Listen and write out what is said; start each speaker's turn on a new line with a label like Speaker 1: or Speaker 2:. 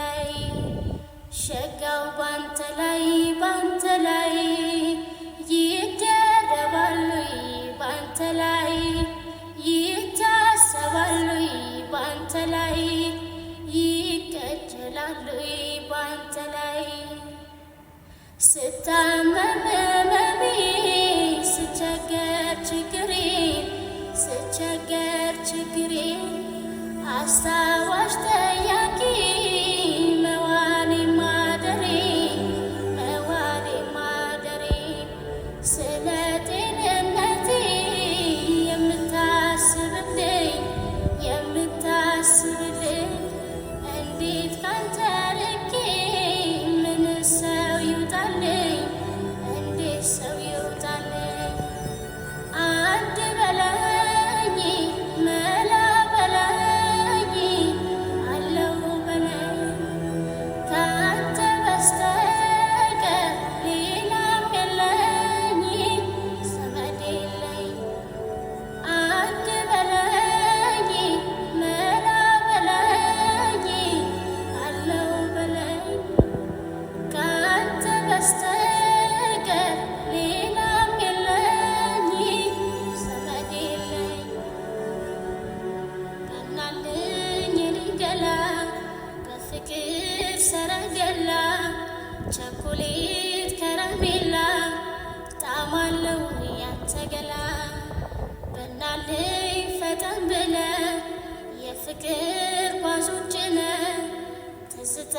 Speaker 1: ላይ ሸጋው ባንተ ላይ ይደረባሉ ባንተ ላይ ይታሰባሉ ባንተ ላይ ይቀጀላሉ ባንተ ላይ ስታመም ህመሜ ስቸገር ችግሬን አስታዋሽ ጠያቂ መዋሌ ማደሬ ስለ ጤንነቴ የምታስብልኝ እንዴት ካንተ ርቄ ምን ሰው ይውጣልኝ እንዴት ሰው ይውጣልኝ አንድ በለኝ መላ በለኝ አለው በለኝ ካንተ በስተቀር ሌላም የለኝ ዘመድ የለኝ አንድ በለኝ መላ በለኝ አለው በለኝ ካንተ በስተቀር ሌላም የለኝ ዘመድ የለኝ ቀናልኝ የኔ ገላ በፍቅር ሰረገላ ቸኮሌት ከረሜላ ጣዕማለው ያንተ ገላ በናልኝ ፈጠን ብለህ የፍቅር ጓዙን ጭነህ ትዝታ